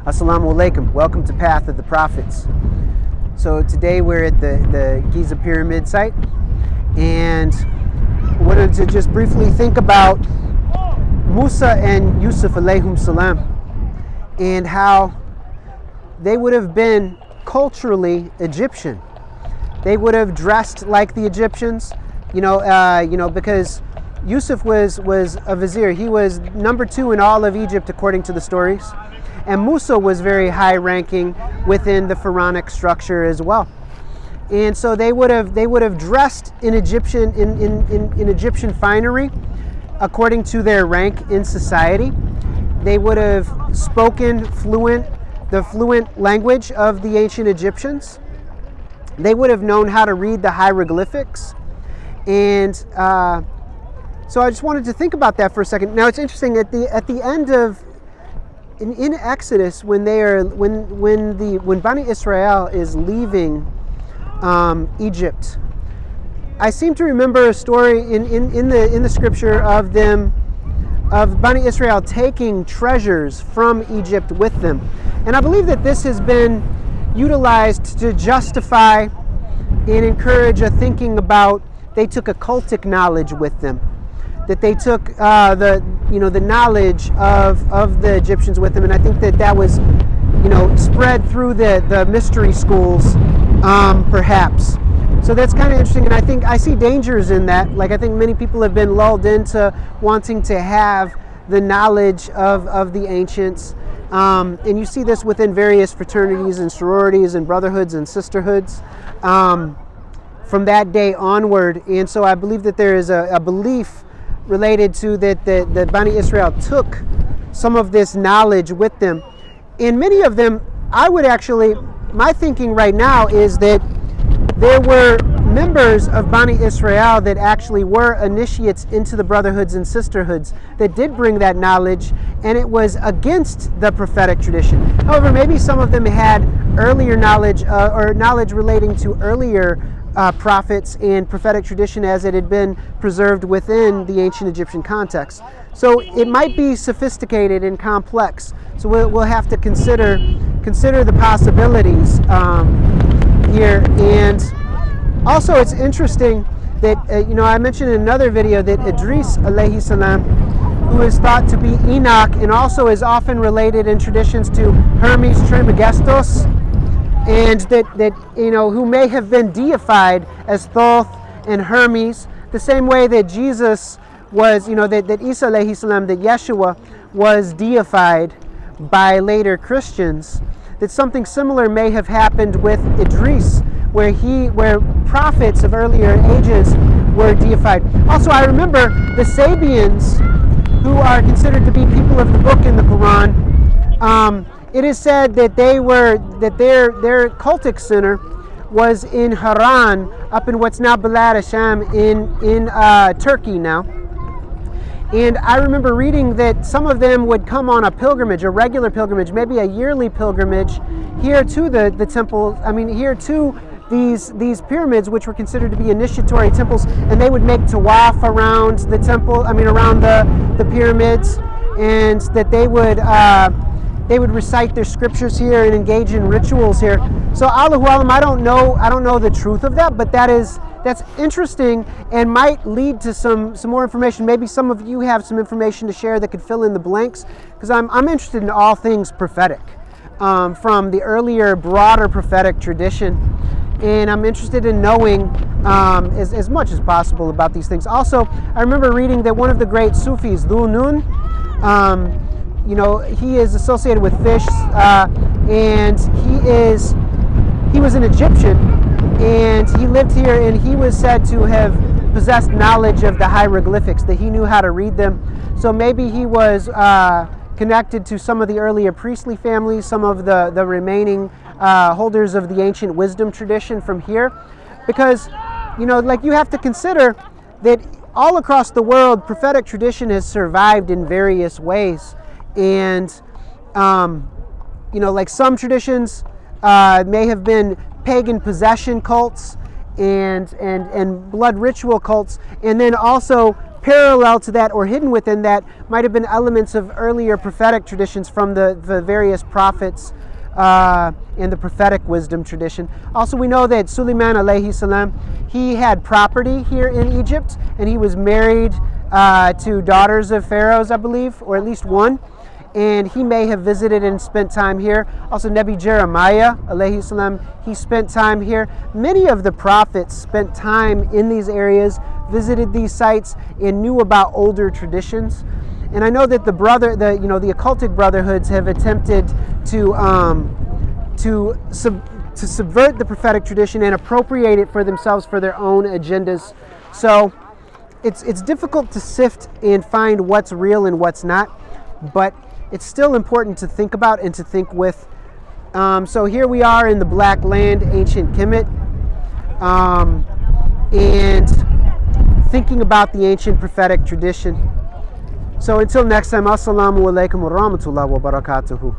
Assalamu alaikum. Welcome to Path of the Prophets. So today we're at the Giza Pyramid site, and wanted to just briefly think about Musa and Yusuf alayhum salam, and how they would have been culturally Egyptian. They would have dressed like the Egyptians, because Yusuf was a vizier. He was number 2 in all of Egypt according to the stories. And Musa was very high ranking within the pharaonic structure as well. And so they would have dressed in Egyptian in Egyptian finery according to their rank in society. They would have spoken the fluent language of the ancient Egyptians. They would have known how to read the hieroglyphics. And so I just wanted to think about that for a second. Now it's interesting, at the end of in Exodus, when Bani Israil is leaving Egypt, I seem to remember a story in the scripture of Bani Israil taking treasures from Egypt with them. And I believe that this has been utilized to justify and encourage a thinking about they took a cultic knowledge with them, that they took the knowledge of the Egyptians with them. And I think that was spread through the mystery schools, perhaps. So that's kind of interesting, and I think I see dangers in that. Like, I think many people have been lulled into wanting to have the knowledge of the ancients, and you see this within various fraternities and sororities and brotherhoods and sisterhoods from that day onward. And so I believe that there is a belief related to that Bani Israil took some of this knowledge with them. And many of them, my thinking right now is that there were members of Bani Israil that actually were initiates into the brotherhoods and sisterhoods that did bring that knowledge, and it was against the prophetic tradition. However, maybe some of them had earlier knowledge or knowledge relating to earlier prophets and prophetic tradition as it had been preserved within the ancient Egyptian context. So it might be sophisticated and complex. So we'll have to consider the possibilities here. And also, it's interesting that I mentioned in another video that Idris alayhi salam, who is thought to be Enoch and also is often related in traditions to Hermes Trismegistus, and that who may have been deified as Thoth and Hermes, the same way that Jesus was, that Isa alayhi salam, that Yeshua was deified by later Christians, that something similar may have happened with Idris, where prophets of earlier ages were deified. Also, I remember the Sabians, who are considered to be people of the book in the Quran. It is said that their cultic center was in Haran, up in what's now Balad Hashem in Turkey now. And I remember reading that some of them would come on a pilgrimage, a regular pilgrimage, maybe a yearly pilgrimage, here to the temple. Here to these pyramids, which were considered to be initiatory temples, and they would make tawaf around the temple. Around the pyramids, and that they would recite their scriptures here and engage in rituals here. So Allahu Alam, I don't know the truth of that, but that's interesting and might lead to some more information. Maybe some of you have some information to share that could fill in the blanks, because I'm interested in all things prophetic, from the earlier, broader prophetic tradition, and I'm interested in knowing as much as possible about these things. Also, I remember reading that one of the great Sufis, Dhu Nun, he is associated with fish, and he was an Egyptian, and he lived here, and he was said to have possessed knowledge of the hieroglyphics, that he knew how to read them. So maybe he was connected to some of the earlier priestly families, some of the remaining holders of the ancient wisdom tradition from here, because you have to consider that all across the world, prophetic tradition has survived in various ways. And some traditions may have been pagan possession cults and blood ritual cults, and then also parallel to that or hidden within that might have been elements of earlier prophetic traditions from the various prophets and the prophetic wisdom tradition. Also, we know that Suleiman alayhi salam, he had property here in Egypt, and he was married to daughters of pharaohs, I believe, or at least one, and he may have visited and spent time here. Also, Nabi Jeremiah alayhi salam, he spent time here. Many of the prophets spent time in these areas, visited these sites, and knew about older traditions. And I know that the occultic brotherhoods have attempted to subvert the prophetic tradition and appropriate it for themselves for their own agendas. So it's difficult to sift and find what's real and what's not, but it's still important to think about and to think with. So here we are in the Black Land, ancient Kemet, and thinking about the ancient prophetic tradition. So until next time, assalamu alaikum wa rahmatullahi wa barakatuhu.